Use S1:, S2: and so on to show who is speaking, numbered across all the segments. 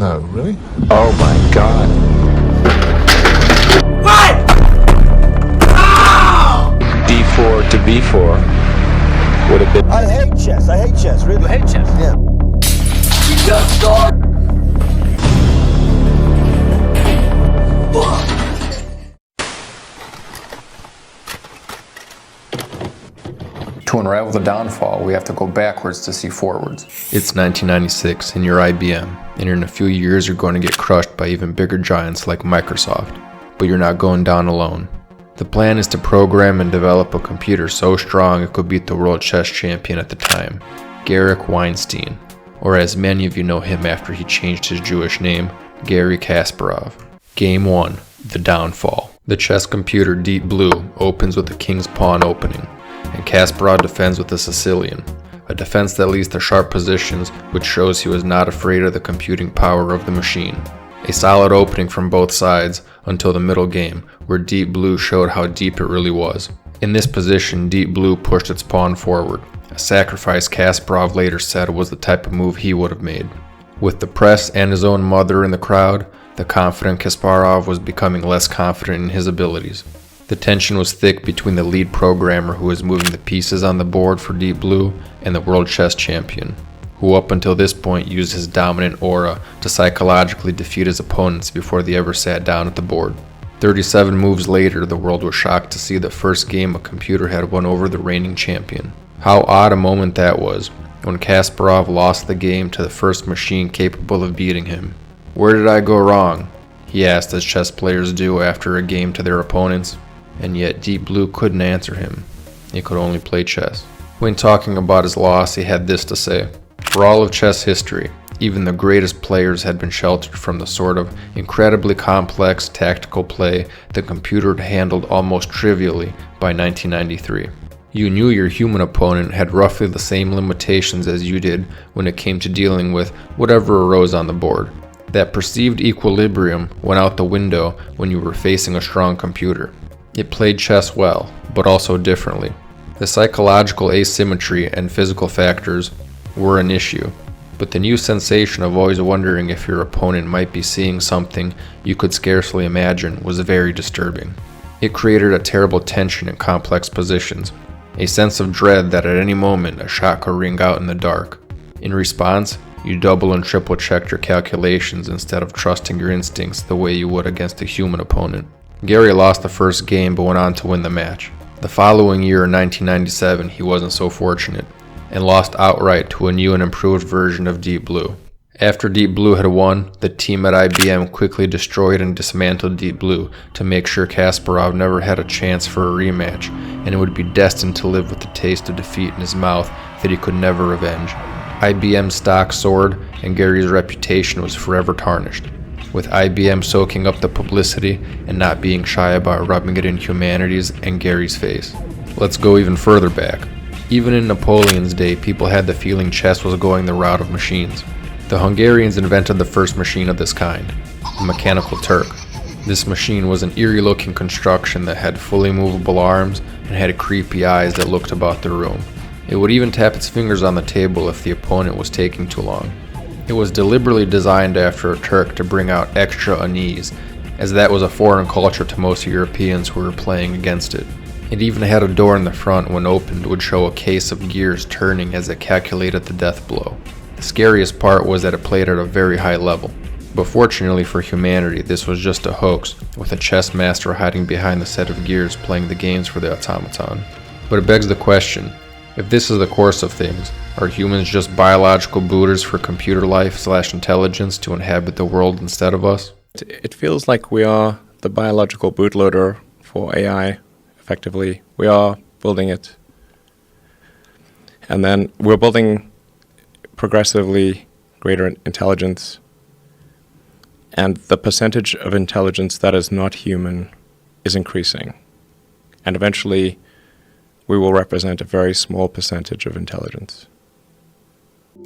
S1: No, really?
S2: Oh my god.
S3: What? Oh!
S2: D4 to B4 would have been...
S4: I hate chess, really.
S3: You hate chess?
S4: Yeah.
S3: We just started.
S5: To unravel the downfall, we have to go backwards to see forwards. It's 1996 and you're IBM, and in a few years you're going to get crushed by even bigger giants like Microsoft. But you're not going down alone. The plan is to program and develop a computer so strong it could beat the world chess champion at the time, Garrick Weinstein, or as many of you know him after he changed his Jewish name, Garry Kasparov. Game 1, the downfall. The chess computer Deep Blue opens with a king's pawn opening, and Kasparov defends with a Sicilian, a defense that leads to sharp positions, which shows he was not afraid of the computing power of the machine. A solid opening from both sides until the middle game, where Deep Blue showed how deep it really was. In this position, Deep Blue pushed its pawn forward, a sacrifice Kasparov later said was the type of move he would have made. With the press and his own mother in the crowd, the confident Kasparov was becoming less confident in his abilities. The tension was thick between the lead programmer who was moving the pieces on the board for Deep Blue and the world chess champion, who up until this point used his dominant aura to psychologically defeat his opponents before they ever sat down at the board. 37 moves later, the world was shocked to see the first game a computer had won over the reigning champion. How odd a moment that was, when Kasparov lost the game to the first machine capable of beating him. "Where did I go wrong?" he asked, as chess players do after a game to their opponents. And yet Deep Blue couldn't answer him. He could only play chess. When talking about his loss, he had this to say: "For all of chess history, even the greatest players had been sheltered from the sort of incredibly complex tactical play the computer had handled almost trivially by 1993. You knew your human opponent had roughly the same limitations as you did when it came to dealing with whatever arose on the board. That perceived equilibrium went out the window when you were facing a strong computer. It played chess well, but also differently. The psychological asymmetry and physical factors were an issue, but the new sensation of always wondering if your opponent might be seeing something you could scarcely imagine was very disturbing. It created a terrible tension in complex positions, a sense of dread that at any moment a shot could ring out in the dark. In response, you double and triple checked your calculations instead of trusting your instincts the way you would against a human opponent. Garry lost the first game but went on to win the match. The following year, in 1997, he wasn't so fortunate, and lost outright to a new and improved version of Deep Blue. After Deep Blue had won, the team at IBM quickly destroyed and dismantled Deep Blue to make sure Kasparov never had a chance for a rematch, and would be destined to live with the taste of defeat in his mouth that he could never avenge. IBM's stock soared, and Garry's reputation was forever tarnished, with IBM soaking up the publicity and not being shy about rubbing it in humanity's and Garry's face. Let's go even further back. Even in Napoleon's day, people had the feeling chess was going the route of machines. The Hungarians invented the first machine of this kind, a mechanical Turk. This machine was an eerie-looking construction that had fully movable arms and had creepy eyes that looked about the room. It would even tap its fingers on the table if the opponent was taking too long. It was deliberately designed after a Turk to bring out extra unease, as that was a foreign culture to most Europeans who were playing against it. It even had a door in the front when opened would show a case of gears turning as it calculated the death blow. The scariest part was that it played at a very high level. But fortunately for humanity, this was just a hoax, with a chess master hiding behind the set of gears playing the games for the automaton. But it begs the question, if this is the course of things, are humans just biological booters for computer life/intelligence to inhabit the world instead of us?
S6: It feels like we are the biological bootloader for AI, effectively. We are building it. And then we're building progressively greater intelligence. And the percentage of intelligence that is not human is increasing. And eventually, we will represent a very small percentage of intelligence.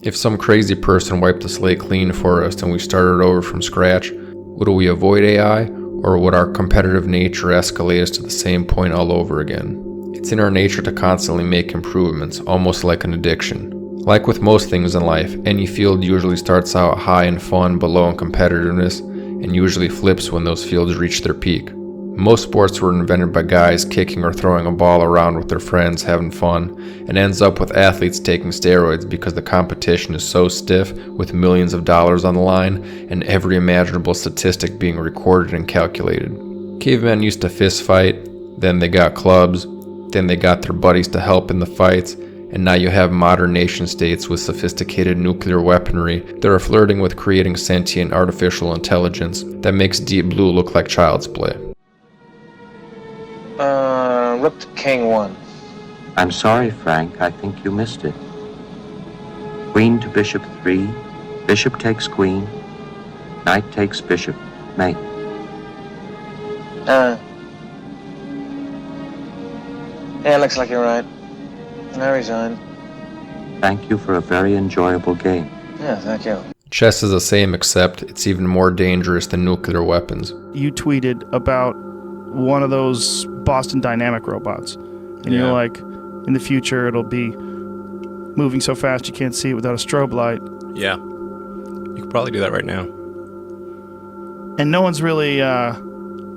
S5: If some crazy person wiped the slate clean for us and we started over from scratch, would we avoid AI, or would our competitive nature escalate us to the same point all over again? It's in our nature to constantly make improvements, almost like an addiction. Like with most things in life, any field usually starts out high in fun but low in competitiveness, and usually flips when those fields reach their peak. Most sports were invented by guys kicking or throwing a ball around with their friends having fun, and ends up with athletes taking steroids because the competition is so stiff with millions of dollars on the line and every imaginable statistic being recorded and calculated. Cavemen used to fist fight, then they got clubs, then they got their buddies to help in the fights, and now you have modern nation states with sophisticated nuclear weaponry that are flirting with creating sentient artificial intelligence that makes Deep Blue look like child's play.
S1: Rook to King 1.
S7: I'm sorry, Frank. I think you missed it. Queen to Bishop 3. Bishop takes Queen. Knight takes Bishop. Mate.
S1: Yeah, looks like you're right. I resign.
S7: Thank you for a very enjoyable game.
S1: Yeah, thank you.
S5: Chess is the same, except it's even more dangerous than nuclear weapons.
S8: You tweeted about one of those Boston Dynamic robots, and you're like, in the future it'll be moving so fast you can't see it without a strobe light.
S6: Yeah. You could probably do that right now.
S8: And no one's really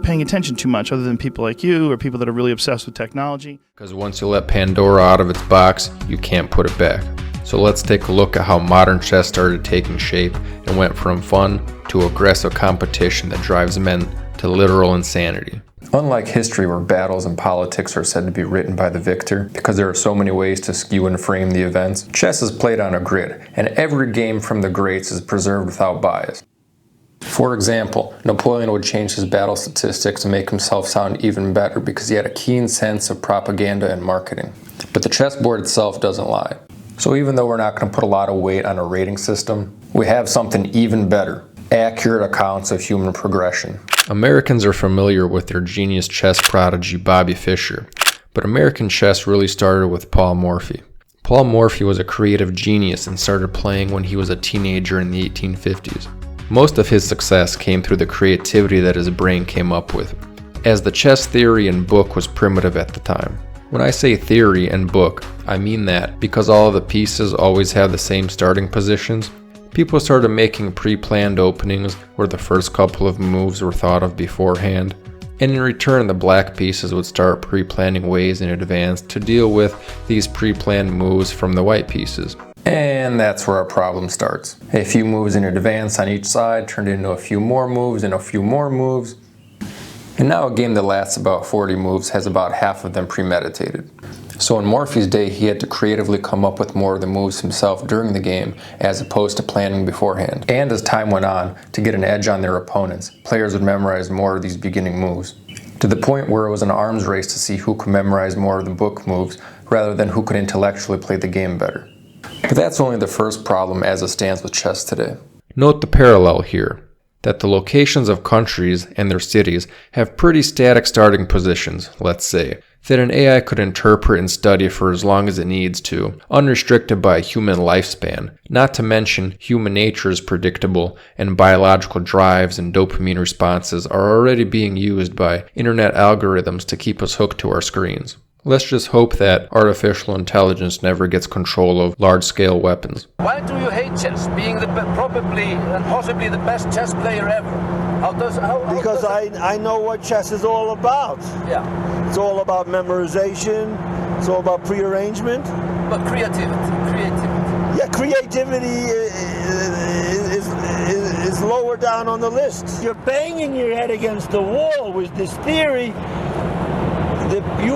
S8: paying attention too much other than people like you or people that are really obsessed with technology.
S5: Because once you let Pandora out of its box, you can't put it back. So let's take a look at how modern chess started taking shape and went from fun to aggressive competition that drives men to literal insanity. Unlike history where battles and politics are said to be written by the victor, because there are so many ways to skew and frame the events, chess is played on a grid, and every game from the greats is preserved without bias. For example, Napoleon would change his battle statistics to make himself sound even better because he had a keen sense of propaganda and marketing. But the chessboard itself doesn't lie. So even though we're not going to put a lot of weight on a rating system, we have something even better: accurate accounts of human progression. Americans are familiar with their genius chess prodigy Bobby Fischer, but American chess really started with Paul Morphy. Paul Morphy was a creative genius and started playing when he was a teenager in the 1850s. Most of his success came through the creativity that his brain came up with, as the chess theory and book was primitive at the time. When I say theory and book, I mean that because all of the pieces always have the same starting positions, people started making pre-planned openings where the first couple of moves were thought of beforehand, and in return the black pieces would start pre-planning ways in advance to deal with these pre-planned moves from the white pieces. And that's where our problem starts. A few moves in advance on each side turned into a few more moves and a few more moves. And now a game that lasts about 40 moves has about half of them premeditated. So in Morphy's day, he had to creatively come up with more of the moves himself during the game as opposed to planning beforehand. And as time went on, to get an edge on their opponents, players would memorize more of these beginning moves, to the point where it was an arms race to see who could memorize more of the book moves rather than who could intellectually play the game better. But that's only the first problem as it stands with chess today. Note the parallel here, that the locations of countries and their cities have pretty static starting positions, let's say, that an AI could interpret and study for as long as it needs to, unrestricted by a human lifespan. Not to mention, human nature is predictable, and biological drives and dopamine responses are already being used by internet algorithms to keep us hooked to our screens. Let's just hope that artificial intelligence never gets control of large-scale weapons.
S3: Why do you hate chess, being probably and possibly the best chess player ever?
S4: Because I know what chess is all about.
S3: Yeah,
S4: It's all about memorization. It's all about prearrangement.
S3: but creativity.
S4: Yeah, creativity is lower down on the list. You're banging your head against the wall with this theory that you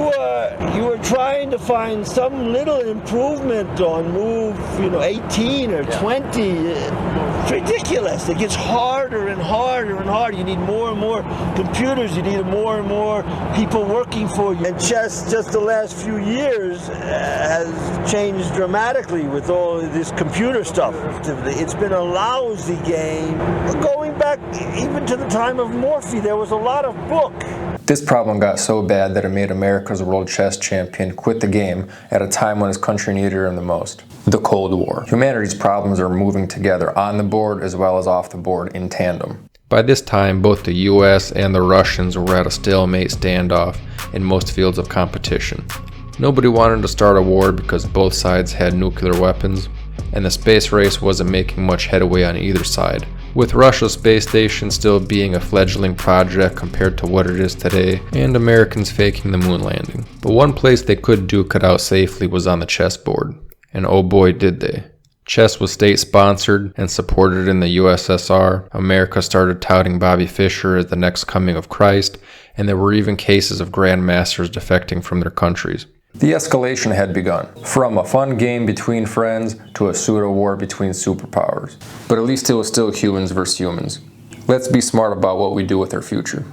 S4: are trying to find some little improvement on move, 18 or 20. It's ridiculous. It gets harder and harder and harder. You need more and more computers. You need more and more people working for you. And chess, just the last few years, has changed dramatically with all this computer stuff. It's been a lousy game. Going back even to the time of Morphy, there was a lot of book. This problem got so bad that it made America's world chess champion quit the game at a time when his country needed him the most: the Cold War. Humanity's problems are moving together on the board as well as off the board in tandem. By this time, both the US and the Russians were at a stalemate standoff in most fields of competition. Nobody wanted to start a war because both sides had nuclear weapons,
S5: and the space race wasn't making much headway on either side, with Russia's space station still being a fledgling project compared to what it is today, and Americans faking the moon landing. But one place they could duke it out safely was on the chessboard, and oh boy did they. Chess was state-sponsored and supported in the USSR. America started touting Bobby Fischer as the next coming of Christ, and there were even cases of grandmasters defecting from their countries. The escalation had begun, from a fun game between friends to a pseudo-war between superpowers. But at least it was still humans versus humans. Let's be smart about what we do with our future.